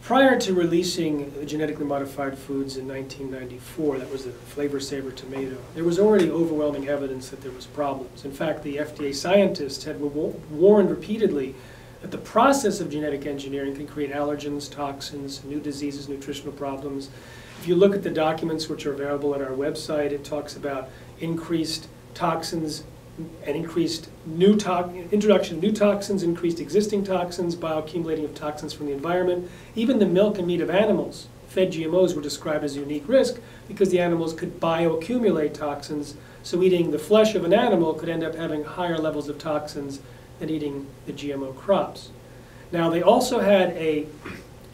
prior to releasing genetically modified foods in 1994, that was the flavor saver tomato, there was already overwhelming evidence that there was problems. In fact, the FDA scientists had warned repeatedly that the process of genetic engineering can create allergens, toxins, new diseases, nutritional problems. If you look at the documents which are available on our website, it talks about increased toxins and increased introduction of new toxins, increased existing toxins, bioaccumulating of toxins from the environment. Even the milk and meat of animals fed GMOs were described as a unique risk because the animals could bioaccumulate toxins, so eating the flesh of an animal could end up having higher levels of toxins than eating the GMO crops. Now, they also had an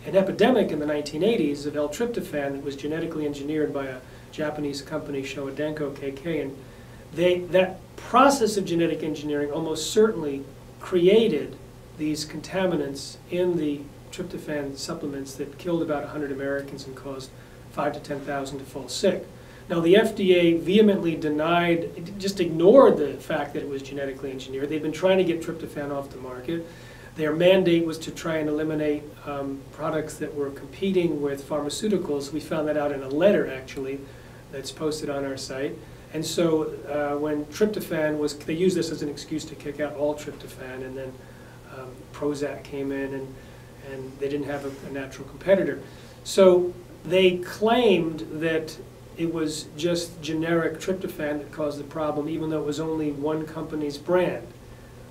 epidemic in the 1980s of L-tryptophan that was genetically engineered by a Japanese company, Showa KK, and that process of genetic engineering almost certainly created these contaminants in the tryptophan supplements that killed about 100 Americans and caused 5,000 to 10,000 to fall sick. Now, the FDA vehemently denied, just ignored the fact that it was genetically engineered. They've been trying to get tryptophan off the market. Their mandate was to try and eliminate products that were competing with pharmaceuticals. We found that out in a letter, actually, that's posted on our site. And so when tryptophan was, they used this as an excuse to kick out all tryptophan, and then Prozac came in, and they didn't have a natural competitor. So they claimed that it was just generic tryptophan that caused the problem, even though it was only one company's brand,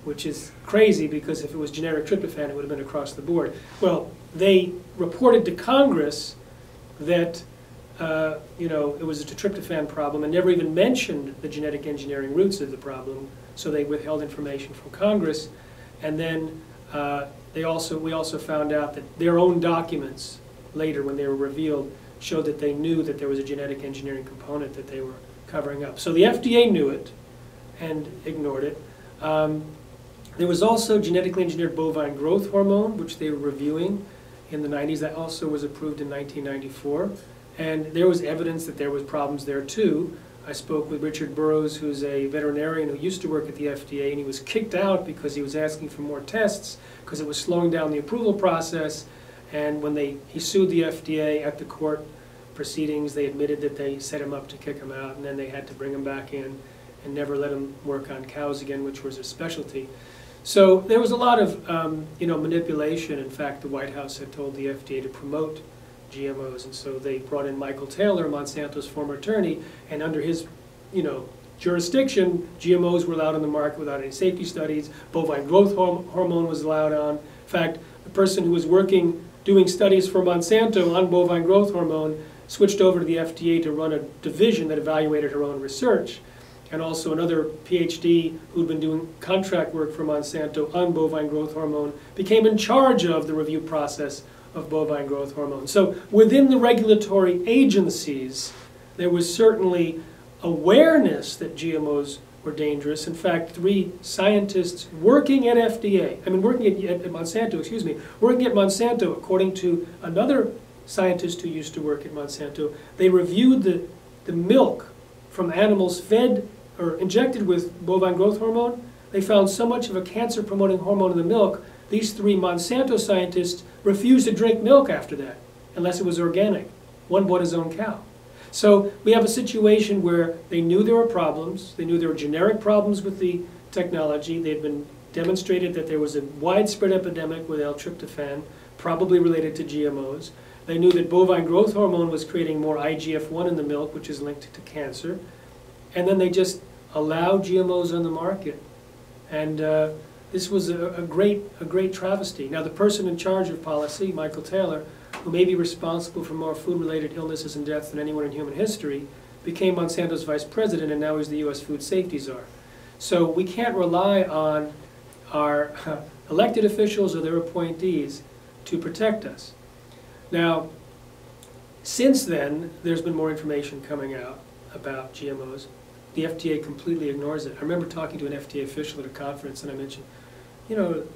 which is crazy because if it was generic tryptophan, it would have been across the board. Well, they reported to Congress that it was a tryptophan problem and never even mentioned the genetic engineering roots of the problem, so they withheld information from Congress. And then we also found out that their own documents later, when they were revealed, showed that they knew that there was a genetic engineering component that they were covering up. So the FDA knew it and ignored it. There was also genetically engineered bovine growth hormone, which they were reviewing in the 90s. That also was approved in 1994. And there was evidence that there was problems there too. I spoke with Richard Burrows, who's a veterinarian who used to work at the FDA, and he was kicked out because he was asking for more tests because it was slowing down the approval process. And when he sued the FDA at the court proceedings, they admitted that they set him up to kick him out, and then they had to bring him back in and never let him work on cows again, which was his specialty. So there was a lot of manipulation. In fact, the White House had told the FDA to promote GMOs, and so they brought in Michael Taylor, Monsanto's former attorney, and under his jurisdiction, GMOs were allowed on the market without any safety studies. Bovine growth hormone was allowed on. In fact, the person who was doing studies for Monsanto on bovine growth hormone switched over to the FDA to run a division that evaluated her own research. And also another PhD who'd been doing contract work for Monsanto on bovine growth hormone became in charge of the review process of bovine growth hormone. So within the regulatory agencies, there was certainly awareness that GMOs were dangerous. In fact, 3 scientists working at working at Monsanto, according to another scientist who used to work at Monsanto, they reviewed the milk from animals fed or injected with bovine growth hormone. They found so much of a cancer-promoting hormone in the milk, these 3 Monsanto scientists refused to drink milk after that, unless it was organic. One bought his own cow. So we have a situation where they knew there were problems. They knew there were generic problems with the technology. They had been demonstrated that there was a widespread epidemic with L-tryptophan, probably related to GMOs. They knew that bovine growth hormone was creating more IGF-1 in the milk, which is linked to cancer. And then they just allowed GMOs on the market. And this was a great travesty. Now, the person in charge of policy, Michael Taylor, who may be responsible for more food-related illnesses and deaths than anyone in human history, became Monsanto's vice president, and now he's the U.S. food safety czar. So we can't rely on our elected officials or their appointees to protect us. Now, since then, there's been more information coming out about GMOs. The FDA completely ignores it. I remember talking to an FDA official at a conference, and I mentioned,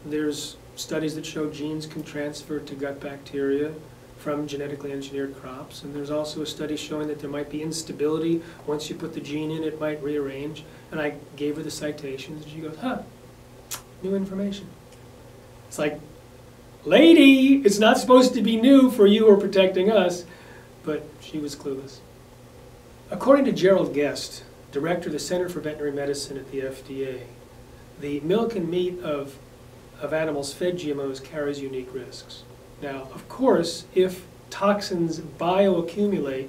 there's studies that show genes can transfer to gut bacteria from genetically engineered crops, and there's also a study showing that there might be instability. Once you put the gene in, it might rearrange. And I gave her the citations, and she goes, huh, new information. It's like, lady, it's not supposed to be new for you or protecting us, but she was clueless. According to Gerald Guest, director of the Center for Veterinary Medicine at the FDA, the milk and meat of animals fed GMOs carries unique risks. Now, of course, if toxins bioaccumulate,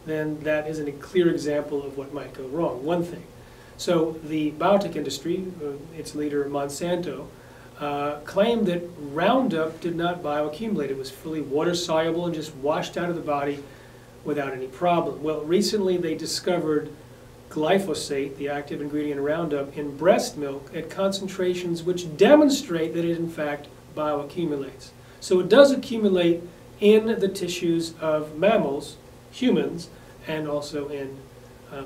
then that is a clear example of what might go wrong. One thing. So the biotech industry, its leader Monsanto, claimed that Roundup did not bioaccumulate. It was fully water-soluble and just washed out of the body without any problem. Well, recently they discovered glyphosate, the active ingredient in Roundup, in breast milk at concentrations which demonstrate that it in fact bioaccumulates. So it does accumulate in the tissues of mammals, humans, and also in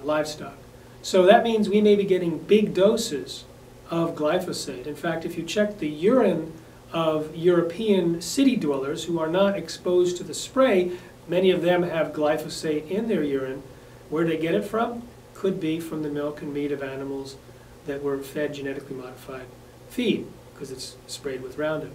livestock. So that means we may be getting big doses of glyphosate. In fact, if you check the urine of European city dwellers who are not exposed to the spray, many of them have glyphosate in their urine. Where they get it from? Could be from the milk and meat of animals that were fed genetically modified feed, because it's sprayed with Roundup.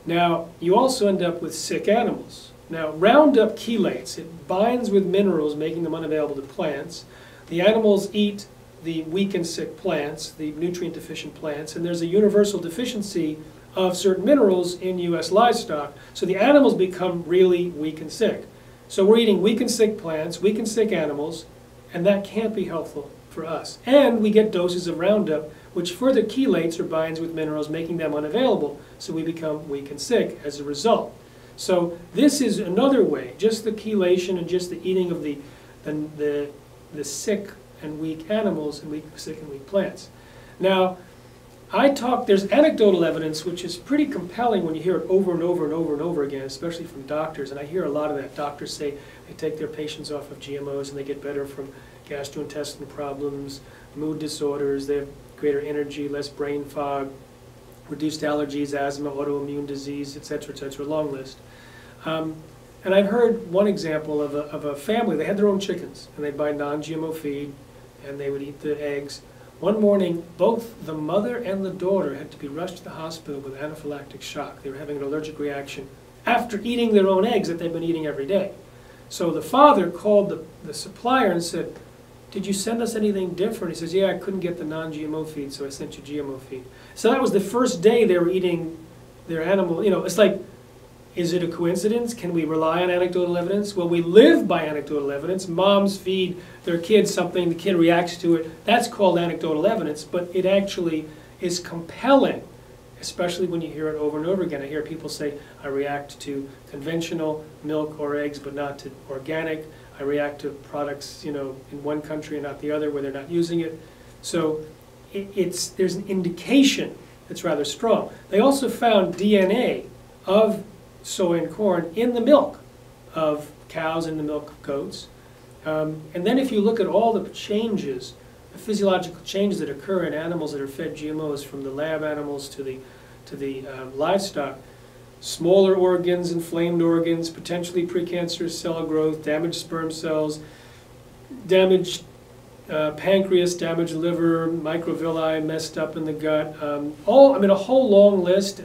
Now, you also end up with sick animals. Now, Roundup chelates. It binds with minerals, making them unavailable to plants. The animals eat the weak and sick plants, the nutrient-deficient plants, and there's a universal deficiency of certain minerals in U.S. livestock, so the animals become really weak and sick. So we're eating weak and sick plants, weak and sick animals, and that can't be helpful for us. And we get doses of Roundup, which further chelates or binds with minerals, making them unavailable, so we become weak and sick as a result. So this is another way, just the chelation and just the eating of the sick and weak animals and sick and weak plants. Now, there's anecdotal evidence which is pretty compelling when you hear it over and over and over and over again, especially from doctors, and I hear a lot of that. Doctors say they take their patients off of GMOs and they get better from gastrointestinal problems, mood disorders, they have greater energy, less brain fog, reduced allergies, asthma, autoimmune disease, etc., long list. And I've heard one example of a family. They had their own chickens, and they'd buy non-GMO feed, and they would eat the eggs. One morning, both the mother and the daughter had to be rushed to the hospital with anaphylactic shock. They were having an allergic reaction after eating their own eggs that they've been eating every day. So the father called the supplier and said, "Did you send us anything different?" He says, "Yeah, I couldn't get the non-GMO feed, so I sent you GMO feed." So that was the first day they were eating their animal. You know, it's like, is it a coincidence? Can we rely on anecdotal evidence? Well, we live by anecdotal evidence. Moms feed their kids something, the kid reacts to it. That's called anecdotal evidence, but it actually is compelling, especially when you hear it over and over again. I hear people say, I react to conventional milk or eggs, but not to organic. I react to products, you know, in one country and not the other where they're not using it. So there's an indication that's rather strong. They also found DNA of soy and corn in the milk of cows and the milk of goats. And then if you look at all the changes, the physiological changes that occur in animals that are fed GMOs, from the lab animals to the livestock, smaller organs, inflamed organs, potentially precancerous cell growth, damaged sperm cells, damaged pancreas, damaged liver, microvilli messed up in the gut, a whole long list.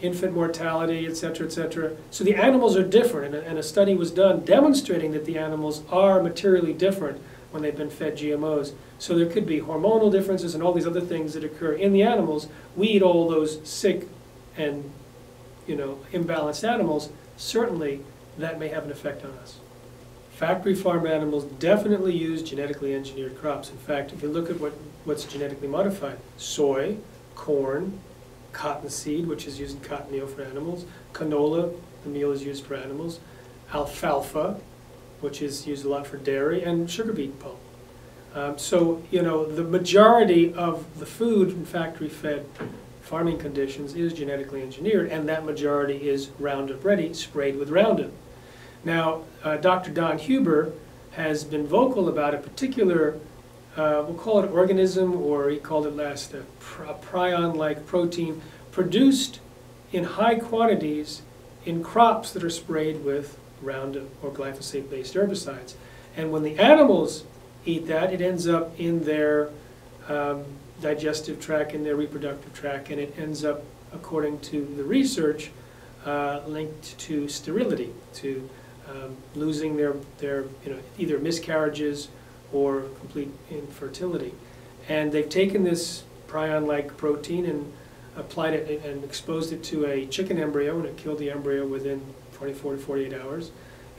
Infant mortality, etc., etc. So the animals are different, and a study was done demonstrating that the animals are materially different when they've been fed GMOs. So there could be hormonal differences and all these other things that occur in the animals. We eat all those sick and, you know, imbalanced animals. Certainly that may have an effect on us. Factory farm animals definitely use genetically engineered crops. In fact, if you look at what's genetically modified, soy, corn, cottonseed, which is used in cotton meal for animals, canola, the meal is used for animals, alfalfa, which is used a lot for dairy, and sugar beet pulp. So, you know, the majority of the food in factory-fed farming conditions is genetically engineered, and that majority is Roundup Ready, sprayed with Roundup. Now, Dr. Don Huber has been vocal about a particular we'll call it organism, or he called it last a prion-like protein, produced in high quantities in crops that are sprayed with Roundup or glyphosate-based herbicides. And when the animals eat that, it ends up in their digestive tract, in their reproductive tract, and it ends up according to the research, linked to sterility, to losing their either miscarriages or complete infertility. And they've taken this prion-like protein and applied it and exposed it to a chicken embryo, and it killed the embryo within 24 to 48 hours.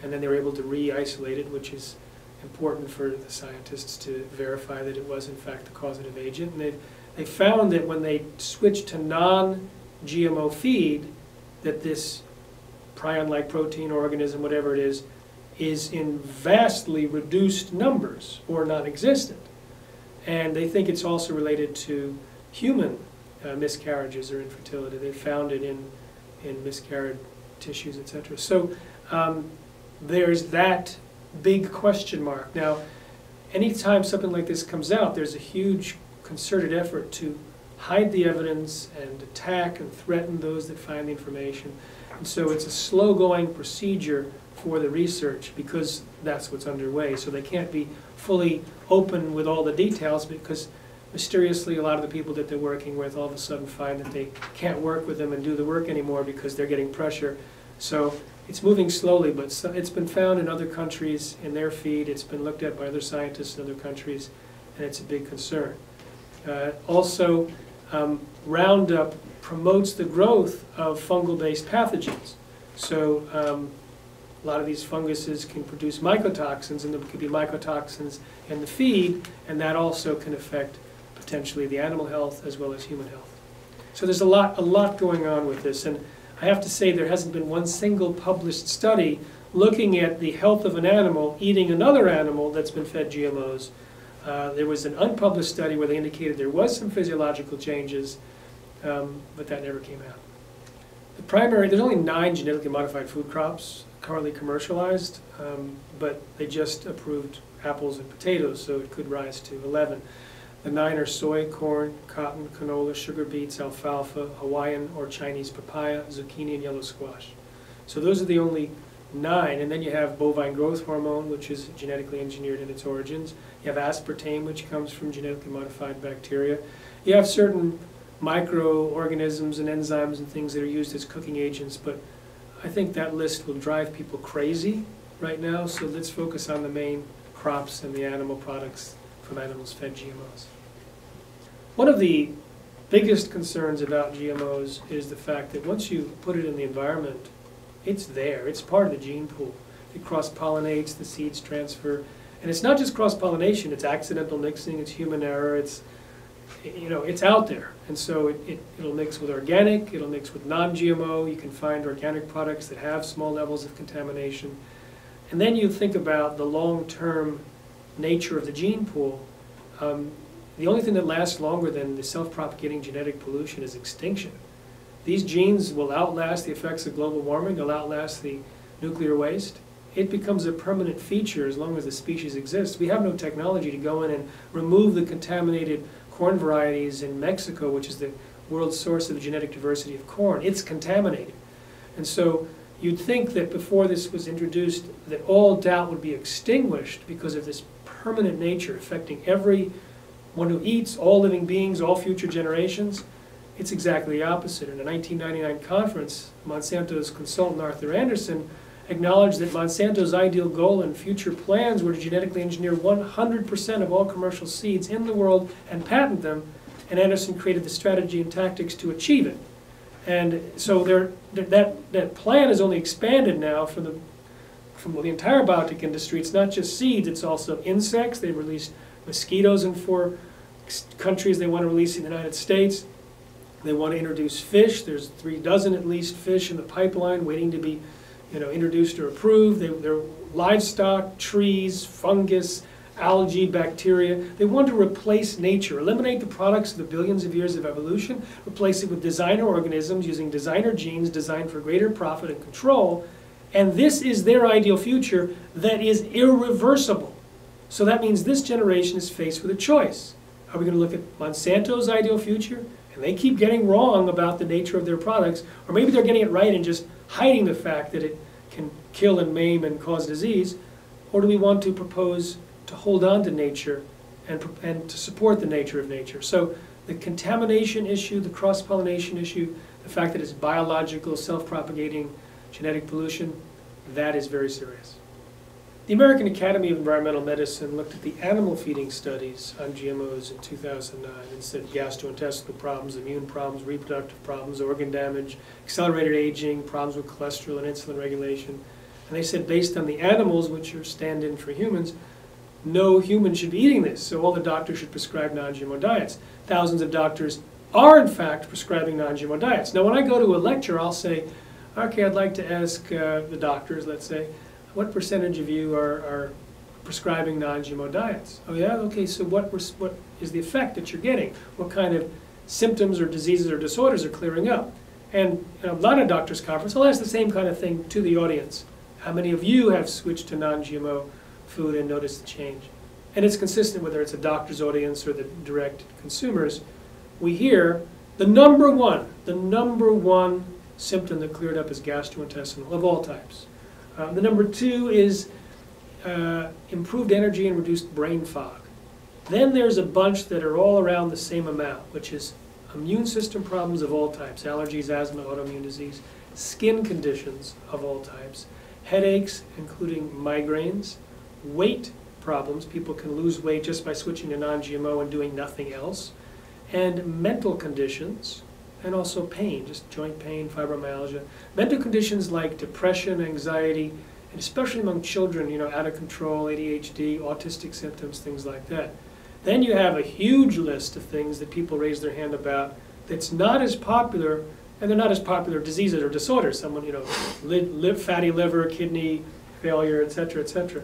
And then they were able to re-isolate it, which is important for the scientists to verify that it was in fact the causative agent. And they found that when they switched to non-GMO feed, that this prion-like protein organism, whatever it is in vastly reduced numbers or non-existent. And they think it's also related to human miscarriages or infertility. They found it in miscarried tissues, etc. So there's that big question mark. Now, anytime something like this comes out, there's a huge concerted effort to hide the evidence and attack and threaten those that find the information. And so it's a slow-going procedure for the research because that's what's underway. So they can't be fully open with all the details because mysteriously a lot of the people that they're working with all of a sudden find that they can't work with them and do the work anymore because they're getting pressure. So it's moving slowly, but it's been found in other countries in their feed. It's been looked at by other scientists in other countries, and it's a big concern. Also, Roundup promotes the growth of fungal-based pathogens. So a lot of these funguses can produce mycotoxins, and there could be mycotoxins in the feed, and that also can affect potentially the animal health as well as human health. So there's a lot going on with this, and I have to say there hasn't been one single published study looking at the health of an animal eating another animal that's been fed GMOs. There was an unpublished study where they indicated there was some physiological changes, but that never came out. There's only 9 genetically modified food crops currently commercialized, but they just approved apples and potatoes, so it could rise to 11. The 9 are soy, corn, cotton, canola, sugar beets, alfalfa, Hawaiian or Chinese papaya, zucchini, and yellow squash. So those are the only 9. And then you have bovine growth hormone, which is genetically engineered in its origins. You have aspartame, which comes from genetically modified bacteria. You have certain microorganisms and enzymes and things that are used as cooking agents, but I think that list will drive people crazy right now, so let's focus on the main crops and the animal products from animals fed GMOs. One of the biggest concerns about GMOs is the fact that once you put it in the environment, it's there. It's part of the gene pool. It cross-pollinates, the seeds transfer. And it's not just cross-pollination, it's accidental mixing, it's human error, it's out there. And so it'll mix with organic, it'll mix with non-GMO. You can find organic products that have small levels of contamination. And then you think about the long-term nature of the gene pool. The only thing that lasts longer than the self-propagating genetic pollution is extinction. These genes will outlast the effects of global warming, they'll outlast the nuclear waste. It becomes a permanent feature as long as the species exists. We have no technology to go in and remove the contaminated corn varieties in Mexico, which is the world's source of the genetic diversity of corn. It's contaminated. And so you'd think that before this was introduced that all doubt would be extinguished because of this permanent nature affecting everyone who eats, all living beings, all future generations. It's exactly the opposite. In a 1999 conference, Monsanto's consultant Arthur Anderson acknowledged that Monsanto's ideal goal and future plans were to genetically engineer 100% of all commercial seeds in the world and patent them, and Anderson created the strategy and tactics to achieve it. And so that plan is only expanded now from the entire biotech industry. It's not just seeds, it's also insects. They've released mosquitoes in 4 countries they want to release in the United States. They want to introduce fish. There's 3 dozen at least fish in the pipeline waiting to be introduced or approved. They're livestock, trees, fungus, algae, bacteria. They want to replace nature, eliminate the products of the billions of years of evolution, replace it with designer organisms using designer genes designed for greater profit and control. And this is their ideal future that is irreversible. So that means this generation is faced with a choice. Are we going to look at Monsanto's ideal future, and they keep getting wrong about the nature of their products, or maybe they're getting it right and just hiding the fact that it can kill and maim and cause disease, or do we want to propose to hold on to nature and to support the nature of nature? So the contamination issue, the cross-pollination issue, the fact that it's biological, self-propagating genetic pollution, that is very serious. The American Academy of Environmental Medicine looked at the animal feeding studies on GMOs in 2009 and said gastrointestinal problems, immune problems, reproductive problems, organ damage, accelerated aging, problems with cholesterol and insulin regulation. And they said based on the animals, which are stand-in for humans, no human should be eating this, so all the doctors should prescribe non-GMO diets. Thousands of doctors are in fact prescribing non-GMO diets. Now when I go to a lecture, I'll say, okay, I'd like to ask the doctors, let's say, what percentage of you are prescribing non-GMO diets? Oh yeah? Okay, so what is the effect that you're getting? What kind of symptoms or diseases or disorders are clearing up? And in a lot of doctors' conference, I'll ask the same kind of thing to the audience. How many of you have switched to non-GMO food and noticed the change? And it's consistent whether it's a doctor's audience or the direct consumers. We hear the number one symptom that cleared up is gastrointestinal of all types. The number two is improved energy and reduced brain fog. Then there's a bunch that are all around the same amount, which is immune system problems of all types, allergies, asthma, autoimmune disease, skin conditions of all types, headaches, including migraines, weight problems, people can lose weight just by switching to non-GMO and doing nothing else, and mental conditions, and also pain, just joint pain, fibromyalgia. Mental conditions like depression, anxiety, and especially among children, out of control, ADHD, autistic symptoms, things like that. Then you have a huge list of things that people raise their hand about that's not as popular, and they're not as popular diseases or disorders. Someone, fatty liver, kidney failure, et cetera, et cetera.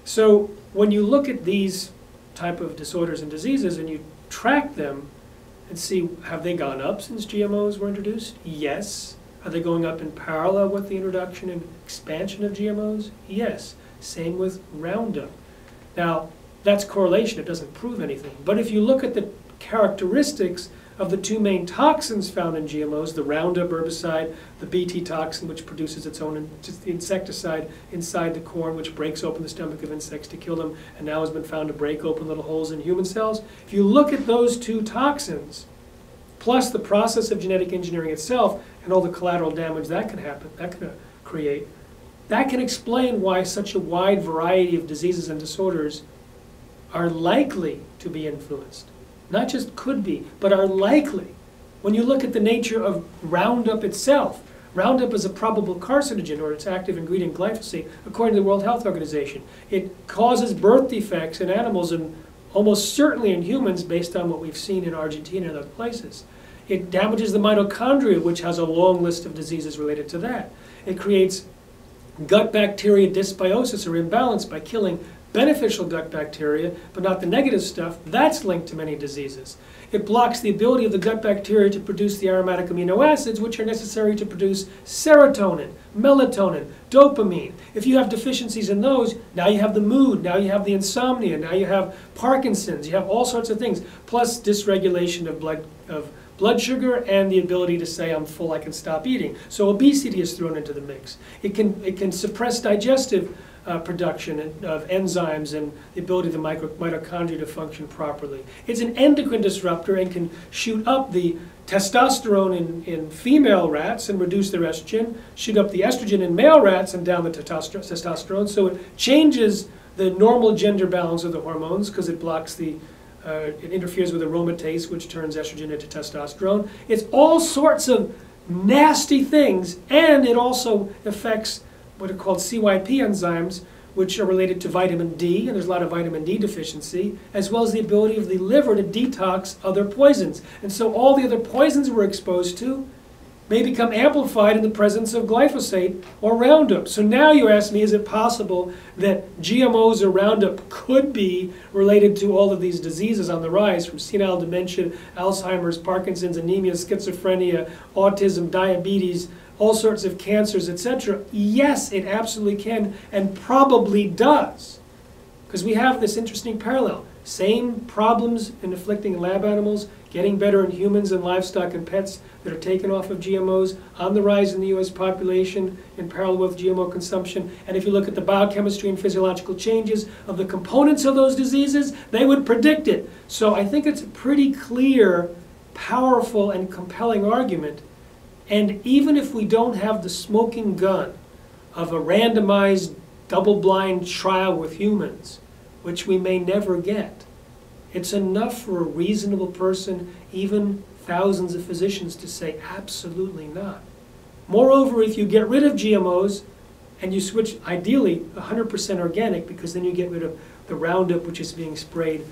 So when you look at these type of disorders and diseases and you track them, and see, have they gone up since GMOs were introduced? Yes. Are they going up in parallel with the introduction and expansion of GMOs? Yes. Same with Roundup. Now, that's correlation. It doesn't prove anything. But if you look at the characteristics of the two main toxins found in GMOs, the Roundup herbicide, the Bt toxin, which produces its own insecticide inside the corn, which breaks open the stomach of insects to kill them, and now has been found to break open little holes in human cells. If you look at those two toxins, plus the process of genetic engineering itself, and all the collateral damage that can happen, that can create, that can explain why such a wide variety of diseases and disorders are likely to be influenced. Not just could be, but are likely. When you look at the nature of Roundup itself, Roundup is a probable carcinogen, or its active ingredient glyphosate, according to the World Health Organization. It causes birth defects in animals and almost certainly in humans based on what we've seen in Argentina and other places. It damages the mitochondria, which has a long list of diseases related to that. It creates gut bacteria dysbiosis or imbalance by killing beneficial gut bacteria, but not the negative stuff. That's linked to many diseases. It blocks the ability of the gut bacteria to produce the aromatic amino acids, which are necessary to produce serotonin, melatonin, dopamine. If you have deficiencies in those, now you have the mood, now you have the insomnia, now you have Parkinson's, you have all sorts of things, plus dysregulation of blood sugar and the ability to say, I'm full, I can stop eating. So obesity is thrown into the mix. It can suppress digestive production of enzymes and the ability of the mitochondria to function properly. It's an endocrine disruptor and can shoot up the testosterone in female rats and reduce their estrogen, shoot up the estrogen in male rats and down the testosterone. So it changes the normal gender balance of the hormones because it blocks it interferes with aromatase, which turns estrogen into testosterone. It's all sorts of nasty things, and it also affects what are called CYP enzymes, which are related to vitamin D, and there's a lot of vitamin D deficiency, as well as the ability of the liver to detox other poisons. And so all the other poisons we're exposed to may become amplified in the presence of glyphosate or Roundup. So now you ask me, is it possible that GMOs or Roundup could be related to all of these diseases on the rise, from senile dementia, Alzheimer's, Parkinson's, anemia, schizophrenia, autism, diabetes, all sorts of cancers, etc.? Yes, it absolutely can, and probably does. Because we have this interesting parallel. Same problems in afflicting lab animals, getting better in humans and livestock and pets that are taken off of GMOs, on the rise in the US population in parallel with GMO consumption. And if you look at the biochemistry and physiological changes of the components of those diseases, they would predict it. So I think it's a pretty clear, powerful, and compelling argument And even if we don't have the smoking gun of a randomized double-blind trial with humans, which we may never get, it's enough for a reasonable person, even thousands of physicians, to say absolutely not. Moreover, if you get rid of GMOs and you switch, ideally, 100% organic, because then you get rid of the Roundup, which is being sprayed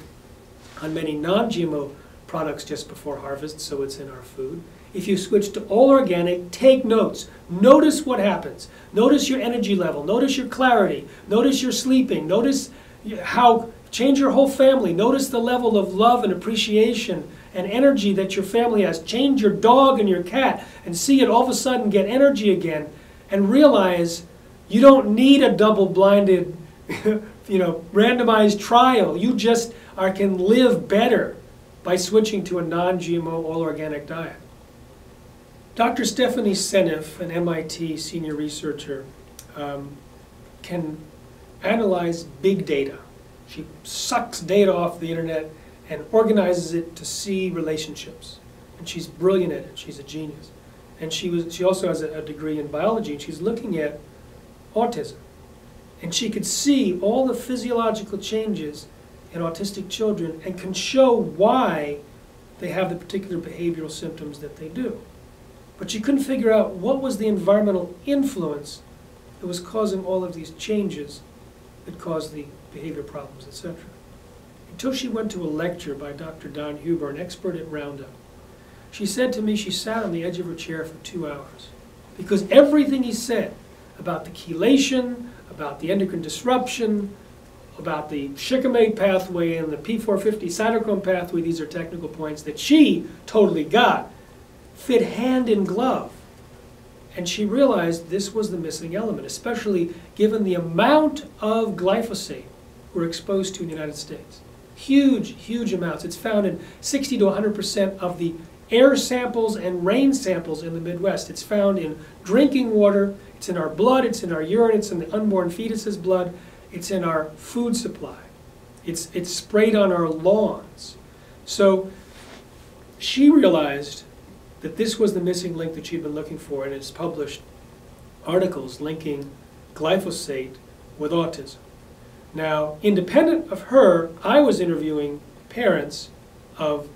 on many non-GMO products just before harvest, so it's in our food. If you switch to all organic, take notes. Notice what happens. Notice your energy level. Notice your clarity. Notice your sleeping. Notice how, change your whole family. Notice the level of love and appreciation and energy that your family has. Change your dog and your cat and see it all of a sudden get energy again, and realize you don't need a double-blinded, randomized trial. You just can live better by switching to a non-GMO all-organic diet. Dr. Stephanie Seneff, an MIT senior researcher, can analyze big data. She sucks data off the internet and organizes it to see relationships. And she's brilliant at it. She's a genius. And she also has a degree in biology, and she's looking at autism. And she could see all the physiological changes in autistic children and can show why they have the particular behavioral symptoms that they do. But she couldn't figure out what was the environmental influence that was causing all of these changes that caused the behavior problems, etc. Until she went to a lecture by Dr. Don Huber, an expert at Roundup. She said to me she sat on the edge of her chair for 2 hours, because everything he said about the chelation, about the endocrine disruption, about the shikimate pathway and the P450 cytochrome pathway, these are technical points that she totally got, fit hand in glove. And she realized this was the missing element, especially given the amount of glyphosate we're exposed to in the United States. Huge, huge amounts. It's found in 60 to 100% of the air samples and rain samples in the Midwest. It's found in drinking water, it's in our blood, it's in our urine, it's in the unborn fetus's blood, it's in our food supply. It's sprayed on our lawns. So she realized that this was the missing link that she'd been looking for, and has published articles linking glyphosate with autism. Now, independent of her, I was interviewing parents of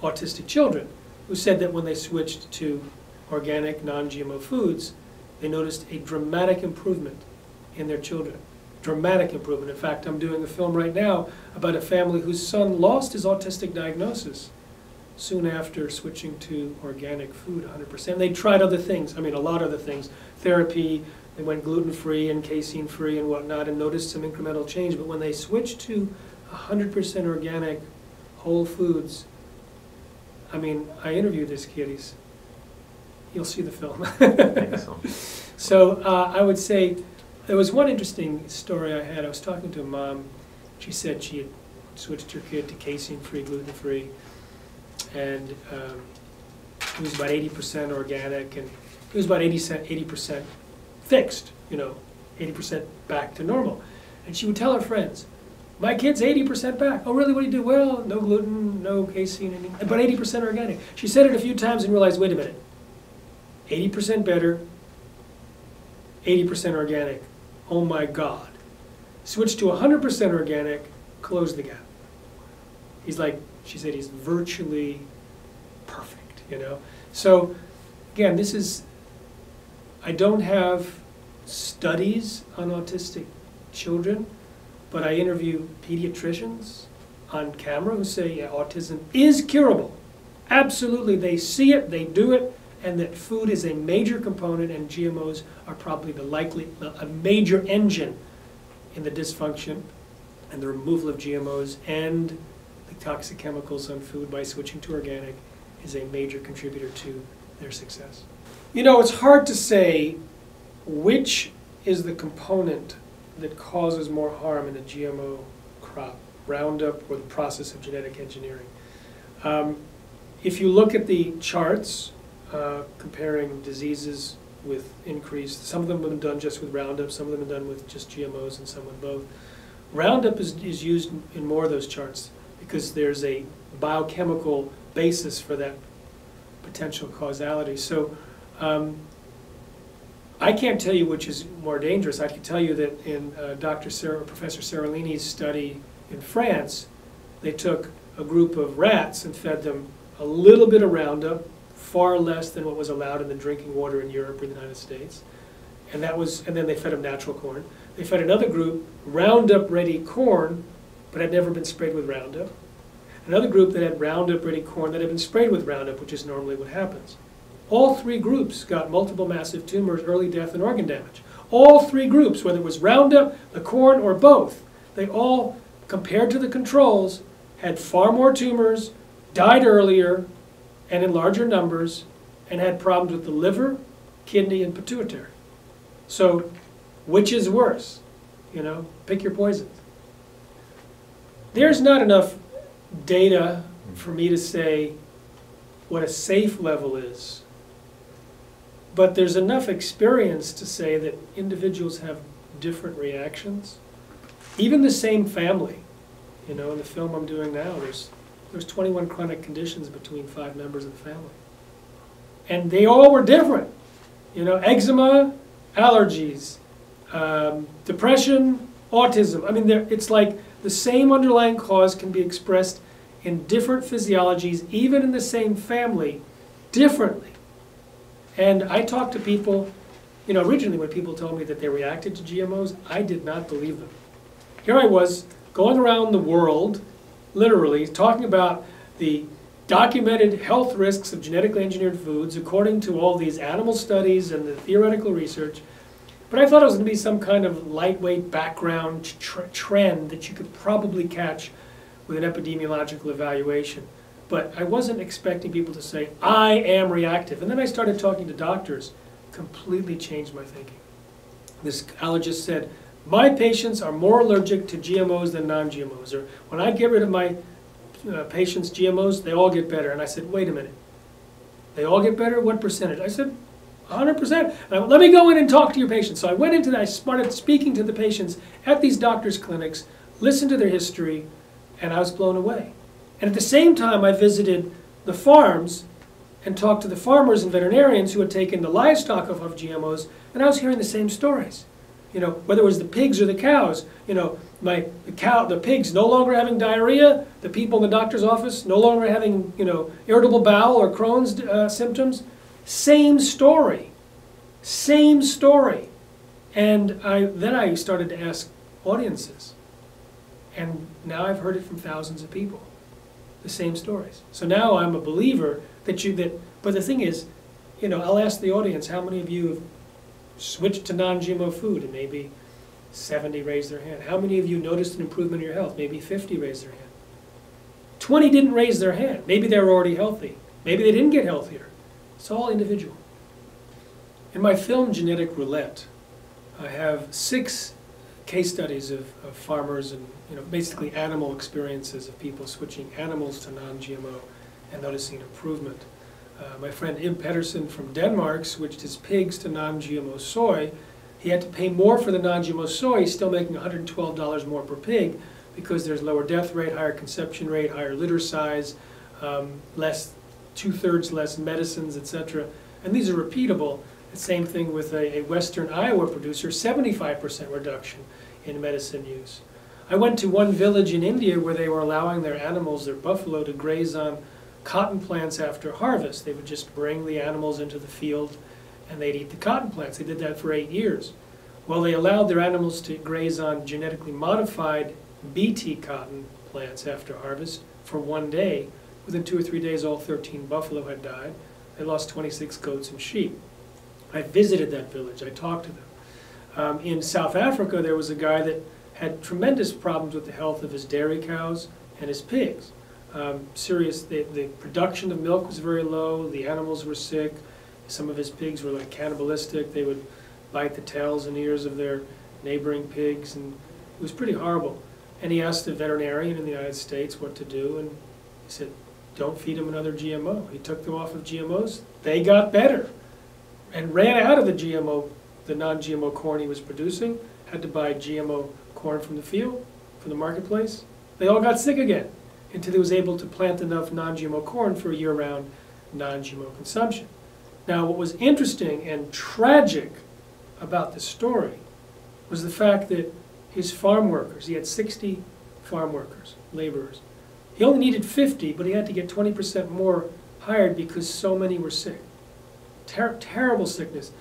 autistic children who said that when they switched to organic, non-GMO foods, they noticed a dramatic improvement in their children. Dramatic improvement. In fact, I'm doing a film right now about a family whose son lost his autistic diagnosis soon after switching to organic food 100%. They tried other things, a lot of other things. Therapy, they went gluten-free and casein-free and whatnot, and noticed some incremental change. But when they switched to 100% organic whole foods, I interviewed this kid. You'll see the film. So I would say, there was one interesting story I had. I was talking to a mom. She said she had switched her kid to casein-free, gluten-free, and it was about 80% organic, and it was about 80% fixed, 80% back to normal. And she would tell her friends, my kid's 80% back. Oh, really? What do you do? Well, no gluten, no casein, but 80% organic. She said it a few times and realized, wait a minute, 80% better, 80% organic. Oh my God. Switch to 100% organic, close the gap. She said he's virtually perfect, So again, I don't have studies on autistic children, but I interview pediatricians on camera who say, yeah, autism is curable. Absolutely, they see it, they do it, and that food is a major component, and GMOs are probably a major engine in the dysfunction and the removal of GMOs and the toxic chemicals on food by switching to organic is a major contributor to their success. It's hard to say which is the component that causes more harm in a GMO crop, Roundup or the process of genetic engineering. If you look at the charts comparing diseases with increased, some of them have been done just with Roundup, some of them have been done with just GMOs, and some with both. Roundup is used in more of those charts because there's a biochemical basis for that potential causality. So I can't tell you which is more dangerous. I can tell you that in Professor Seralini's study in France, they took a group of rats and fed them a little bit of Roundup, far less than what was allowed in the drinking water in Europe or the United States. And then they fed them natural corn. They fed another group Roundup-ready corn, but had never been sprayed with Roundup. Another group that had Roundup-ready corn that had been sprayed with Roundup, which is normally what happens. All three groups got multiple massive tumors, early death, and organ damage. All three groups, whether it was Roundup, the corn, or both, they all, compared to the controls, had far more tumors, died earlier, and in larger numbers, and had problems with the liver, kidney, and pituitary. So, which is worse? You know, pick your poisons. There's not enough data for me to say what a safe level is. But there's enough experience to say that individuals have different reactions. Even the same family. You know, in the film I'm doing now, there's 21 chronic conditions between 5 members of the family. And they all were different. You know, eczema, allergies, depression, autism. I mean, it's like the same underlying cause can be expressed in different physiologies, even in the same family, differently. And I talk to people, you know, originally when people told me that they reacted to GMOs, I did not believe them. Here I was, going around the world, literally, talking about the documented health risks of genetically engineered foods according to all these animal studies and the theoretical research. But I thought it was going to be some kind of lightweight background trend that you could probably catch with an epidemiological evaluation. But I wasn't expecting people to say, I am reactive. And then I started talking to doctors, completely changed my thinking. This allergist said, my patients are more allergic to GMOs than non-GMOs. Or when I get rid of my patients' GMOs, they all get better. And I said, wait a minute. They all get better? What percentage? I said, 100%. Let me go in and talk to your patients. So I went into that. I started speaking to the patients at these doctors' clinics, listened to their history, and I was blown away. And at the same time, I visited the farms and talked to the farmers and veterinarians who had taken the livestock off of GMOs, and I was hearing the same stories. You know, whether it was the pigs or the cows, you know, the pigs no longer having diarrhea, the people in the doctor's office no longer having, you know, irritable bowel or Crohn's symptoms. Same story. Same story. And then I started to ask audiences. And now I've heard it from thousands of people. The same stories. So now I'm a believer but the thing is, you know, I'll ask the audience, how many of you have switched to non-GMO food? And maybe 70 raised their hand. How many of you noticed an improvement in your health? Maybe 50 raised their hand. 20 didn't raise their hand. Maybe they were already healthy. Maybe they didn't get healthier. It's all individual. In my film, Genetic Roulette, I have 6 case studies of farmers and, you know, basically animal experiences of people switching animals to non-GMO and noticing an improvement. My friend Im Pedersen from Denmark switched his pigs to non-GMO soy. He had to pay more for the non-GMO soy. He's still making $112 more per pig because there's lower death rate, higher conception rate, higher litter size, two-thirds less medicines, etc. And these are repeatable. The same thing with a western Iowa producer, 75% reduction in medicine use. I went to one village in India where they were allowing their animals, their buffalo, to graze on cotton plants after harvest. They would just bring the animals into the field and they'd eat the cotton plants. They did that for 8 years. Well, they allowed their animals to graze on genetically modified BT cotton plants after harvest for 1 day. Within 2 or 3 days, all 13 buffalo had died. They lost 26 goats and sheep. I visited that village. I talked to them. In South Africa, there was a guy that had tremendous problems with the health of his dairy cows and his pigs. The production of milk was very low. The animals were sick. Some of his pigs were like cannibalistic. They would bite the tails and ears of their neighboring pigs, and it was pretty horrible. And he asked a veterinarian in the United States what to do, and he said, don't feed them another GMO. He took them off of GMOs. They got better and ran out of the non-GMO corn he was producing, had to buy GMO corn from the field, from the marketplace. They all got sick again until he was able to plant enough non-GMO corn for year-round non-GMO consumption. Now, what was interesting and tragic about this story was the fact that his farm workers, he had 60 farm workers, laborers. He only needed 50, but he had to get 20% more hired because so many were sick. Terrible sickness.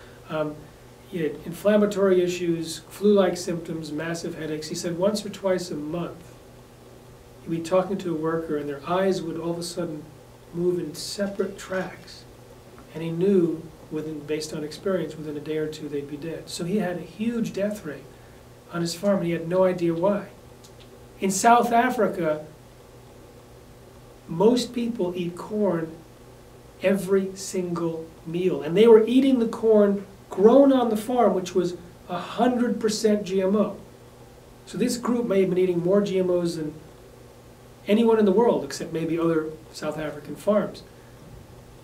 He had inflammatory issues, flu-like symptoms, massive headaches. He said once or twice a month, he'd be talking to a worker and their eyes would all of a sudden move in separate tracks. And he knew, based on experience, within a day or two they'd be dead. So he had a huge death rate on his farm, and he had no idea why. In South Africa, most people eat corn every single meal. And they were eating the corn grown on the farm, which was 100% GMO. So this group may have been eating more GMOs than anyone in the world, except maybe other South African farms.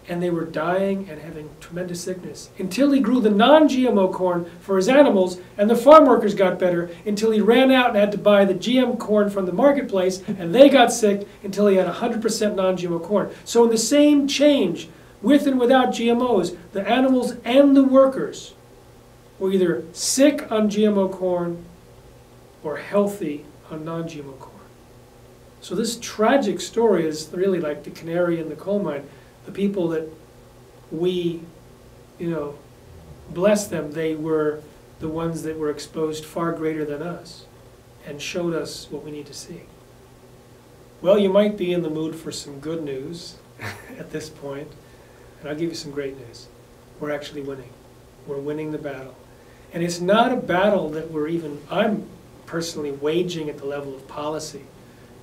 And they were dying and having tremendous sickness until he grew the non-GMO corn for his animals, and the farm workers got better until he ran out and had to buy the GM corn from the marketplace, and they got sick until he had 100% non-GMO corn. So in the same change, with and without GMOs, the animals and the workers were either sick on GMO corn or healthy on non-GMO corn. So this tragic story is really like the canary in the coal mine. The people that we, bless them, they were the ones that were exposed far greater than us and showed us what we need to see. Well, you might be in the mood for some good news at this point, and I'll give you some great news. We're actually winning. We're winning the battle. And it's not a battle that I'm personally waging at the level of policy,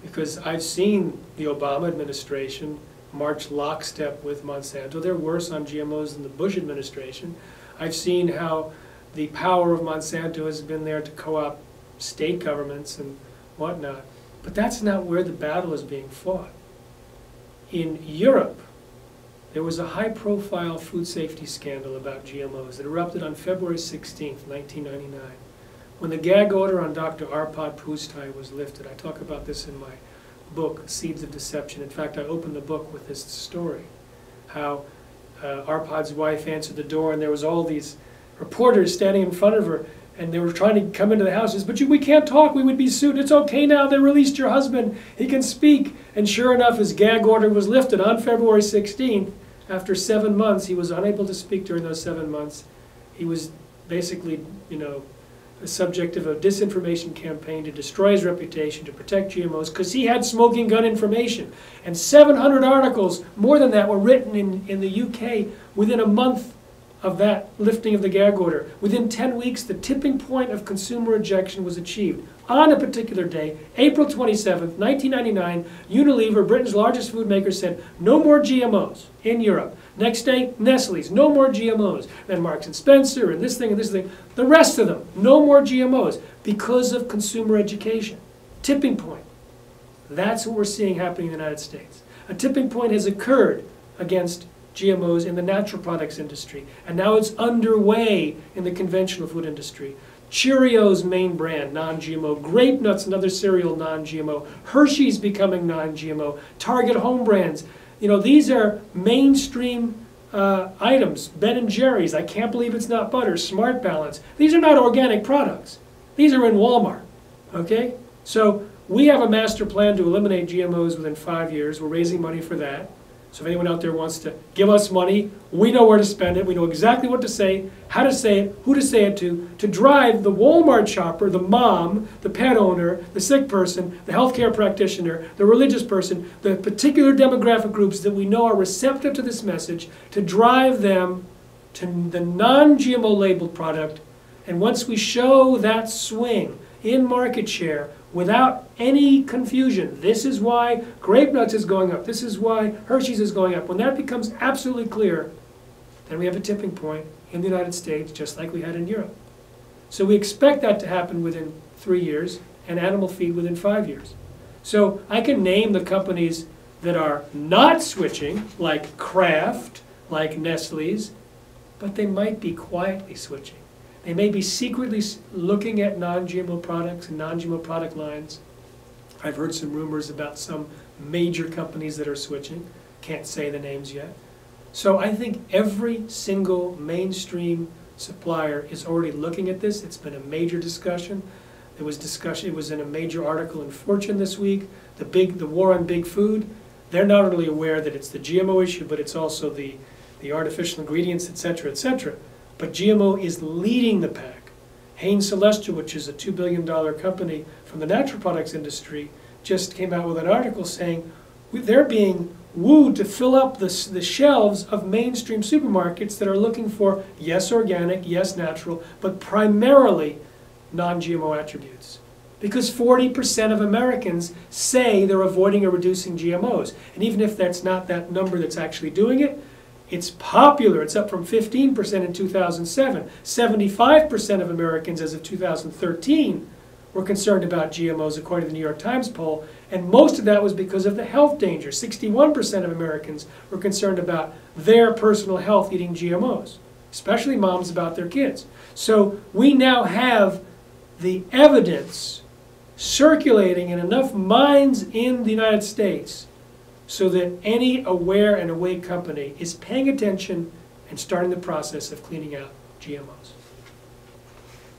because I've seen the Obama administration march lockstep with Monsanto. They're worse on GMOs than the Bush administration. I've seen how the power of Monsanto has been there to co-opt state governments and whatnot. But that's not where the battle is being fought. In Europe, there was a high-profile food safety scandal about GMOs that erupted on February 16th, 1999, when the gag order on Dr. Arpad Pusztai was lifted. I talk about this in my book, Seeds of Deception. In fact, I opened the book with this story, how Arpad's wife answered the door and there was all these reporters standing in front of her, and they were trying to come into the house. She said, "But we can't talk, we would be sued. It's okay now, they released your husband, he can speak." And sure enough, his gag order was lifted on February 16th. After 7 months, he was unable to speak during those 7 months. He was basically, the subject of a disinformation campaign to destroy his reputation, to protect GMOs, because he had smoking gun information. And 700 articles, more than that, were written in the UK within a month of that lifting of the gag order. Within 10 weeks, the tipping point of consumer rejection was achieved. On a particular day, April 27th, 1999, Unilever, Britain's largest food maker, said, "No more GMOs in Europe." Next day, Nestle's, "No more GMOs." Then Marks & Spencer, and this thing, and this thing. The rest of them, no more GMOs, because of consumer education. Tipping point. That's what we're seeing happening in the United States. A tipping point has occurred against GMOs in the natural products industry, and now it's underway in the conventional food industry. Cheerios main brand, non-GMO. Grape Nuts, another cereal, non-GMO. Hershey's becoming non-GMO. Target home brands. These are mainstream items. Ben & Jerry's, I can't believe it's not butter. Smart Balance. These are not organic products. These are in Walmart. Okay? So we have a master plan to eliminate GMOs within 5 years. We're raising money for that. So if anyone out there wants to give us money, we know where to spend it. We know exactly what to say, how to say it, who to say it to drive the Walmart shopper, the mom, the pet owner, the sick person, the healthcare practitioner, the religious person, the particular demographic groups that we know are receptive to this message, to drive them to the non-GMO labeled product. And once we show that swing in market share, without any confusion, this is why Grape Nuts is going up, this is why Hershey's is going up. When that becomes absolutely clear, then we have a tipping point in the United States, just like we had in Europe. So we expect that to happen within 3 years, and animal feed within 5 years. So I can name the companies that are not switching, like Kraft, like Nestle's, but they might be quietly switching. They may be secretly looking at non-GMO products and non-GMO product lines. I've heard some rumors about some major companies that are switching. Can't say the names yet. So I think every single mainstream supplier is already looking at this. It's been a major discussion. There was discussion, it was in a major article in Fortune this week, the war on big food. They're not only aware that it's the GMO issue, but it's also the artificial ingredients, et cetera, et cetera. But GMO is leading the pack. Hain Celestial, which is a $2 billion company from the natural products industry, just came out with an article saying they're being wooed to fill up the shelves of mainstream supermarkets that are looking for, yes, organic, yes, natural, but primarily non-GMO attributes. Because 40% of Americans say they're avoiding or reducing GMOs. And even if that's not that number that's actually doing it, it's popular. It's up from 15% in 2007. 75% of Americans as of 2013 were concerned about GMOs, according to the New York Times poll. And most of that was because of the health danger. 61% of Americans were concerned about their personal health eating GMOs, especially moms about their kids. So we now have the evidence circulating in enough minds in the United States so that any aware and awake company is paying attention and starting the process of cleaning out GMOs.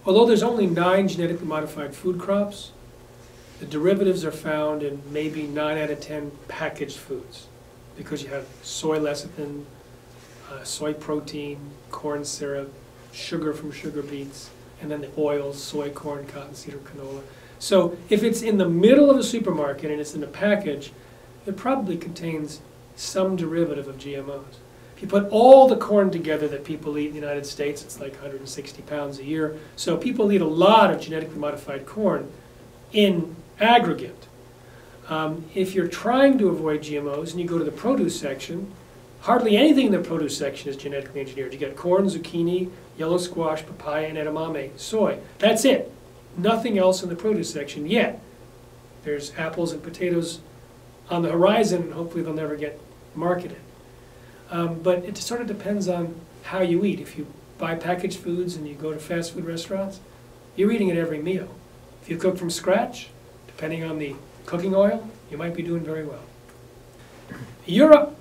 Although there's only 9 genetically modified food crops, the derivatives are found in maybe 9 out of 10 packaged foods, because you have soy lecithin, soy protein, corn syrup, sugar from sugar beets, and then the oils, soy, corn, cottonseed, or canola. So if it's in the middle of a supermarket and it's in a package, it probably contains some derivative of GMOs. If you put all the corn together that people eat in the United States, it's like 160 pounds a year. So people eat a lot of genetically modified corn in aggregate. If you're trying to avoid GMOs and you go to the produce section, hardly anything in the produce section is genetically engineered. You get corn, zucchini, yellow squash, papaya, and edamame, soy. That's it. Nothing else in the produce section yet. There's apples and potatoes on the horizon, and hopefully they'll never get marketed. But it sort of depends on how you eat. If you buy packaged foods and you go to fast food restaurants, you're eating it every meal. If you cook from scratch, depending on the cooking oil, you might be doing very well. Europe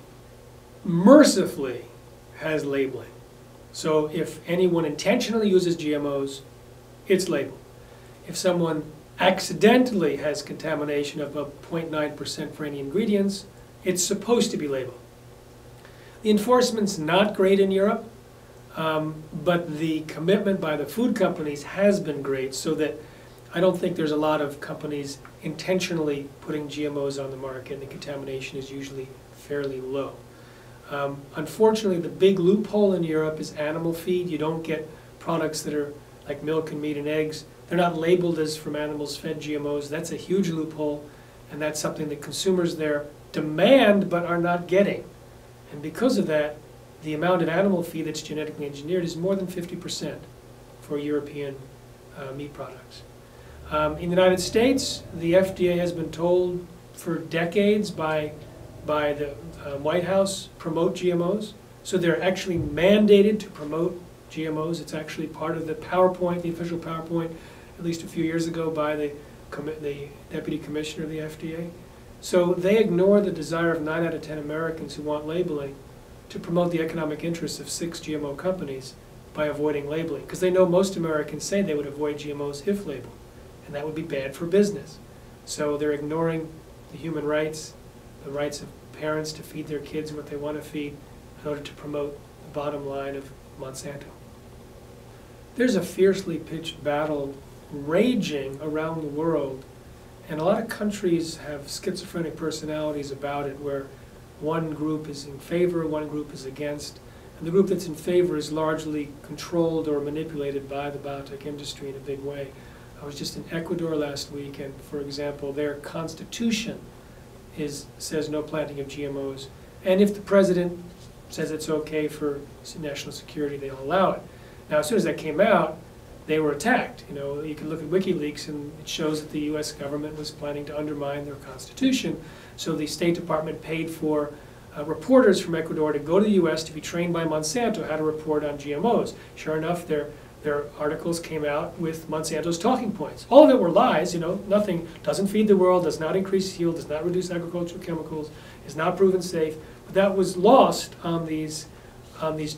mercifully has labeling. So if anyone intentionally uses GMOs, it's labeled. If someone accidentally has contamination of about 0.9% for any ingredients, it's supposed to be labeled. The enforcement's not great in Europe, but the commitment by the food companies has been great, so that I don't think there's a lot of companies intentionally putting GMOs on the market, and the contamination is usually fairly low. Unfortunately, the big loophole in Europe is animal feed. You don't get products that are like milk and meat and eggs. They're not labeled as from animals fed GMOs. That's a huge loophole, and that's something that consumers there demand but are not getting. And because of that, the amount of animal feed that's genetically engineered is more than 50% for European meat products. In the United States, the FDA has been told for decades by the White House, promote GMOs. So they're actually mandated to promote GMOs. It's actually part of the PowerPoint, the official PowerPoint, at least a few years ago by the Deputy Commissioner of the FDA. So they ignore the desire of 9 out of 10 Americans who want labeling to promote the economic interests of 6 GMO companies by avoiding labeling. Because they know most Americans say they would avoid GMOs if labeled, and that would be bad for business. So they're ignoring the human rights, the rights of parents to feed their kids what they want to feed in order to promote the bottom line of Monsanto. There's a fiercely pitched battle raging around the world, and a lot of countries have schizophrenic personalities about it, where one group is in favor, one group is against, and the group that's in favor is largely controlled or manipulated by the biotech industry in a big way. I was just in Ecuador last week, and for example, their constitution says no planting of GMOs, and if the president says it's okay for national security, they'll allow it. Now, as soon as that came out, they were attacked. You know, you can look at WikiLeaks, and it shows that the U.S. government was planning to undermine their constitution. So the State Department paid for reporters from Ecuador to go to the U.S. to be trained by Monsanto how to report on GMOs. Sure enough, their articles came out with Monsanto's talking points. All of it were lies. You know, nothing doesn't feed the world, does not increase yield, does not reduce agricultural chemicals, is not proven safe. But that was lost on these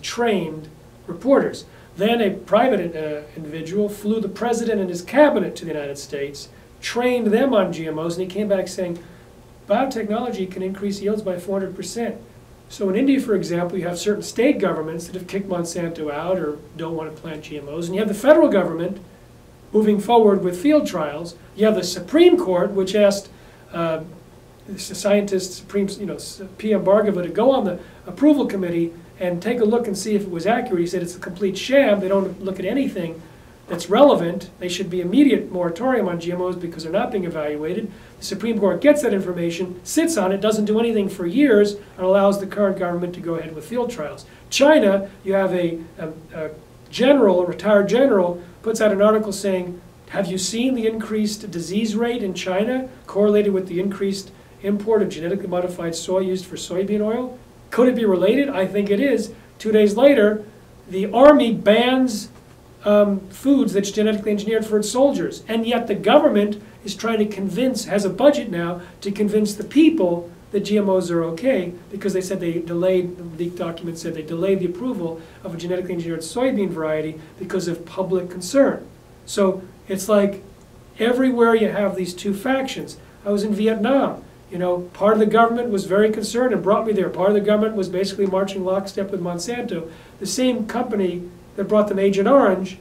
trained reporters. Then a private individual flew the president and his cabinet to the United States, trained them on GMOs, and he came back saying, biotechnology can increase yields by 400%. So in India, for example, you have certain state governments that have kicked Monsanto out or don't want to plant GMOs, and you have the federal government moving forward with field trials. You have the Supreme Court, which asked scientists, PM Bhargava, to go on the approval committee and take a look and see if it was accurate. He said it's a complete sham. They don't look at anything that's relevant. They should be immediate moratorium on GMOs because they're not being evaluated. The Supreme Court gets that information, sits on it, doesn't do anything for years, and allows the current government to go ahead with field trials. China, you have a general, a retired general, puts out an article saying, have you seen the increased disease rate in China correlated with the increased import of genetically modified soy used for soybean oil? Could it be related? I think it is. 2 days later, the army bans foods that's genetically engineered for its soldiers. And yet the government is trying to convince, has a budget now, to convince the people that GMOs are okay, because they said they delayed, the leaked document said they delayed the approval of a genetically engineered soybean variety because of public concern. So it's like everywhere you have these two factions. I was in Vietnam. You know, part of the government was very concerned and brought me there. Part of the government was basically marching lockstep with Monsanto. The same company that brought them Agent Orange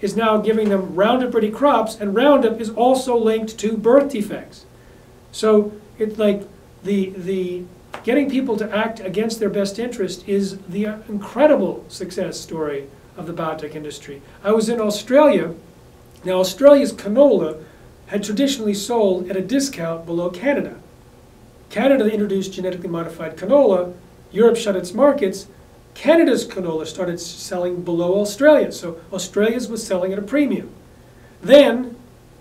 is now giving them Roundup-ready crops, and Roundup is also linked to birth defects. So it's like the getting people to act against their best interest is the incredible success story of the biotech industry. I was in Australia. Now, Australia's canola had traditionally sold at a discount below Canada. Canada introduced genetically modified canola. Europe shut its markets. Canada's canola started selling below Australia. So Australia's was selling at a premium. Then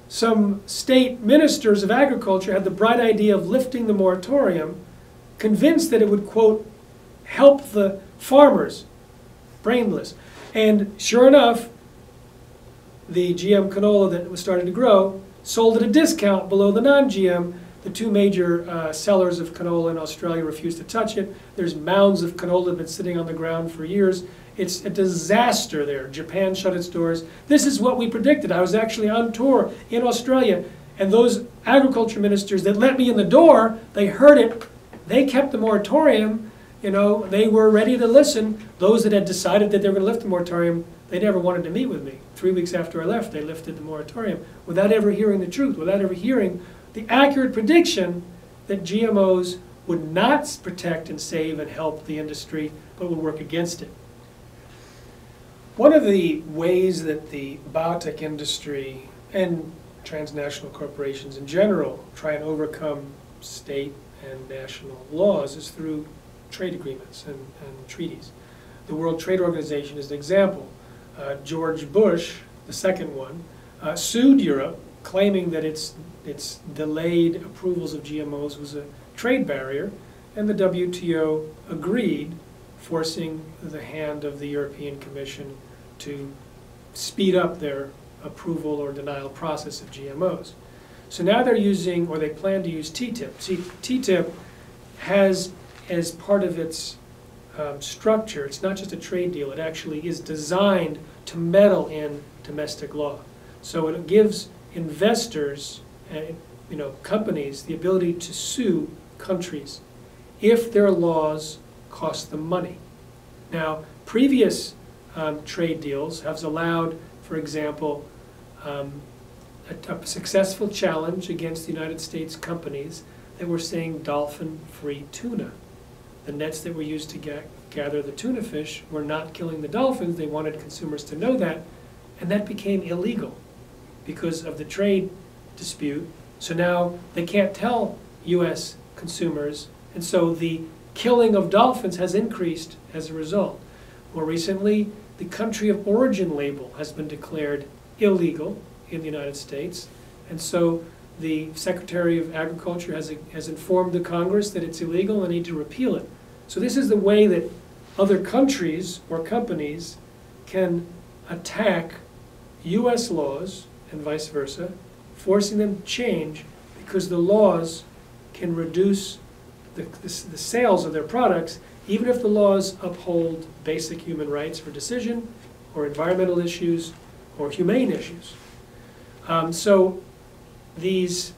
some state ministers of agriculture had the bright idea of lifting the moratorium, convinced that it would, quote, help the farmers. Brainless. And sure enough, the GM canola that was starting to grow sold at a discount below the non-GM. The two major sellers of canola in Australia refused to touch it. There's mounds of canola that have been sitting on the ground for years. It's a disaster there. Japan shut its doors. This is what we predicted. I was actually on tour in Australia, and those agriculture ministers that let me in the door, they heard it. They kept the moratorium. You know, they were ready to listen. Those that had decided that they were going to lift the moratorium, they never wanted to meet with me. 3 weeks after I left, they lifted the moratorium without ever hearing the truth, without ever hearing the accurate prediction that GMOs would not protect and save and help the industry, but would work against it. One of the ways that the biotech industry and transnational corporations in general try and overcome state and national laws is through trade agreements and treaties. The World Trade Organization is an example. George Bush, the second one, sued Europe, claiming that its delayed approvals of GMOs was a trade barrier, and the WTO agreed, forcing the hand of the European Commission to speed up their approval or denial process of GMOs. So now they're using, or they plan to use TTIP. See, TTIP has, as part of its structure, it's not just a trade deal, it actually is designed to meddle in domestic law. So it gives investors and companies the ability to sue countries if their laws cost them money. Now, previous trade deals have allowed, for example, a successful challenge against the United States companies that were saying dolphin-free tuna. The nets that were used to gather the tuna fish were not killing the dolphins. They wanted consumers to know that, and that became illegal because of the trade dispute. So now they can't tell U.S. consumers, and so the killing of dolphins has increased as a result. More recently, the country of origin label has been declared illegal in the United States, and so the Secretary of Agriculture has informed the Congress that it's illegal and need to repeal it. So this is the way that other countries or companies can attack U.S. laws and vice versa, forcing them to change because the laws can reduce the sales of their products, even if the laws uphold basic human rights for decision, or environmental issues, or humane issues. So these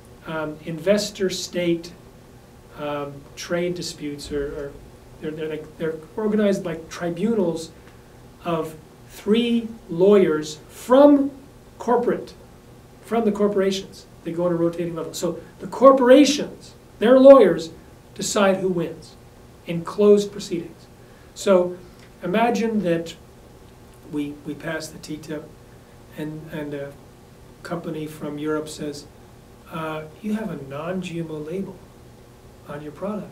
investor-state trade disputes they're organized like tribunals of 3 lawyers from the corporations. They go on a rotating level. So the corporations, their lawyers, decide who wins in closed proceedings. So imagine that we pass the TTIP and a company from Europe says, you have a non-GMO label on your product.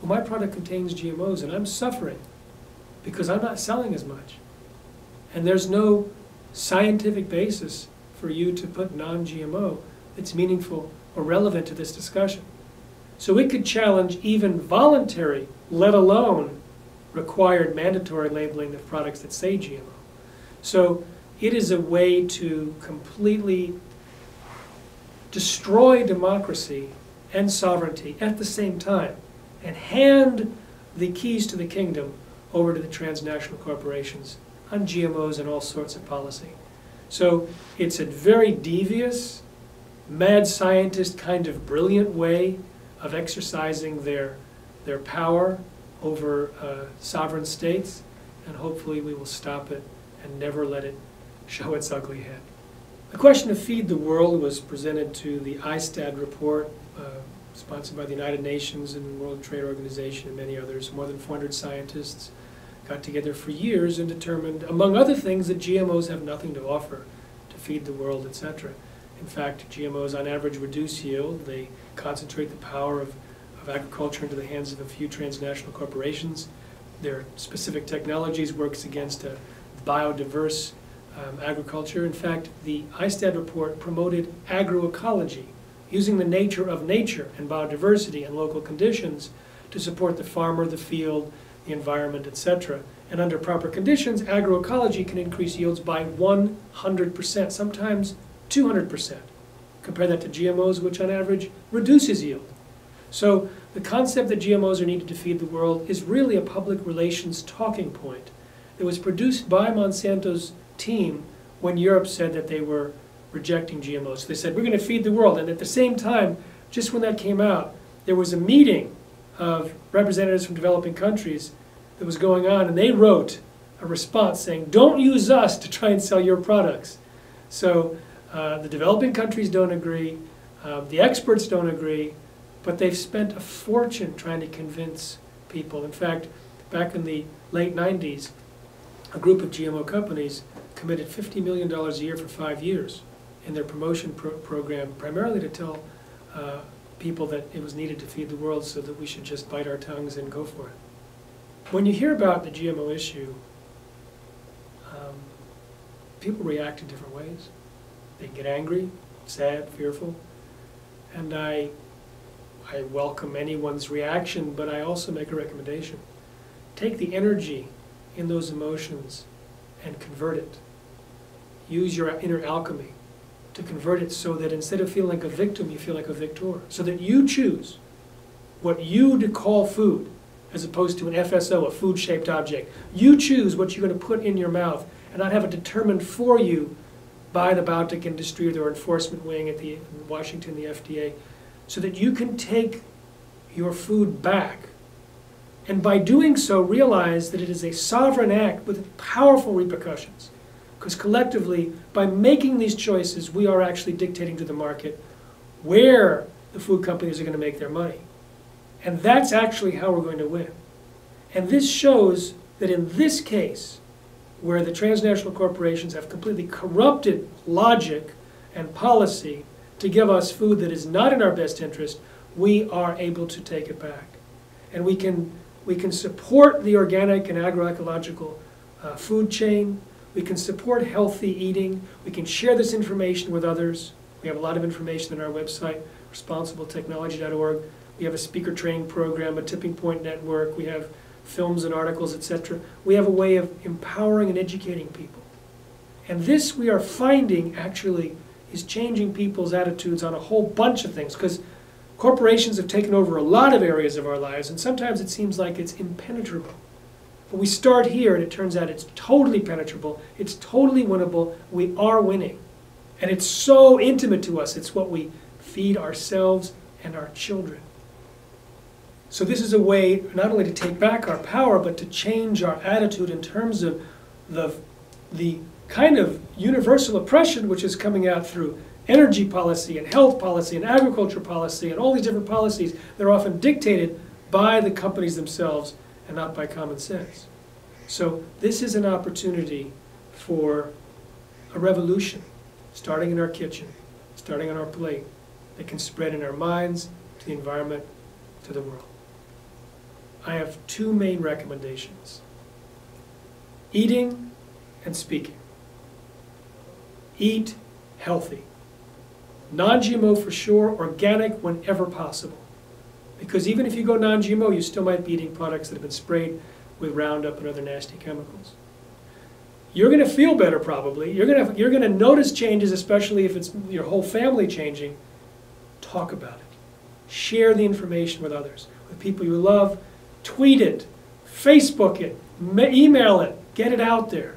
Well, my product contains GMOs and I'm suffering because I'm not selling as much. And there's no scientific basis for you to put non-GMO that's meaningful or relevant to this discussion. So it could challenge even voluntary, let alone required mandatory labeling of products that say GMO. So it is a way to completely destroy democracy and sovereignty at the same time and hand the keys to the kingdom over to the transnational corporations on GMOs and all sorts of policy. So it's a very devious, mad scientist kind of brilliant way of exercising their power over sovereign states, and hopefully we will stop it and never let it show its ugly head. The question to feed the world was presented to the ISTAD report, sponsored by the United Nations and World Trade Organization and many others. More than 400 scientists got together for years and determined, among other things, that GMOs have nothing to offer to feed the world, etc. In fact, GMOs on average reduce yield. They concentrate the power of agriculture into the hands of a few transnational corporations. Their specific technologies works against a biodiverse agriculture. In fact, the ISTAD report promoted agroecology, using the nature of nature and biodiversity and local conditions to support the farmer, the field, the environment, etc. And under proper conditions, agroecology can increase yields by 100%, sometimes 200%. Compare that to GMOs, which on average reduces yield. So the concept that GMOs are needed to feed the world is really a public relations talking point. It was produced by Monsanto's team when Europe said that they were rejecting GMOs. They said, we're going to feed the world. And at the same time, just when that came out, there was a meeting of representatives from developing countries that was going on, and they wrote a response saying, don't use us to try and sell your products. So the developing countries don't agree, the experts don't agree, but they've spent a fortune trying to convince people. In fact, back in the late 90s, a group of GMO companies committed $50 million a year for 5 years in their promotion program, primarily to tell people that it was needed to feed the world, so that we should just bite our tongues and go for it. When you hear about the GMO issue, people react in different ways. They get angry, sad, fearful, and I welcome anyone's reaction, but I also make a recommendation. Take the energy in those emotions and convert it. Use your inner alchemy to convert it so that instead of feeling like a victim, you feel like a victor. So that you choose what you to call food, as opposed to an FSO, a food-shaped object. You choose what you're going to put in your mouth and not have it determined for you by the biotech industry or their enforcement wing at the Washington, the FDA, so that you can take your food back. And by doing so, realize that it is a sovereign act with powerful repercussions. Because collectively, by making these choices, we are actually dictating to the market where the food companies are going to make their money. And that's actually how we're going to win. And this shows that in this case, where the transnational corporations have completely corrupted logic and policy to give us food that is not in our best interest, we are able to take it back. And we can support the organic and agroecological food chain. We can support healthy eating. We can share this information with others. We have a lot of information on our website, responsibletechnology.org. We have a speaker training program, a tipping point network. We have films and articles, etc. We have a way of empowering and educating people. And this, we are finding, actually, is changing people's attitudes on a whole bunch of things. Because Corporations have taken over a lot of areas of our lives, and sometimes it seems like it's impenetrable. But we start here, and it turns out it's totally penetrable, it's totally winnable, we are winning. And it's so intimate to us, it's what we feed ourselves and our children. So this is a way not only to take back our power, but to change our attitude in terms of the kind of universal oppression which is coming out through energy policy and health policy and agriculture policy and all these different policies that are often dictated by the companies themselves and not by common sense. So this is an opportunity for a revolution, starting in our kitchen, starting on our plate, that can spread in our minds, to the environment, to the world. I have two main recommendations: eating and speaking. Eat healthy. Non-GMO for sure, organic whenever possible. Because even if you go non-GMO, you still might be eating products that have been sprayed with Roundup and other nasty chemicals. You're going to feel better probably. You're going to notice changes, especially if it's your whole family changing. Talk about it. Share the information with others, with people you love. Tweet it, Facebook it, email it, get it out there.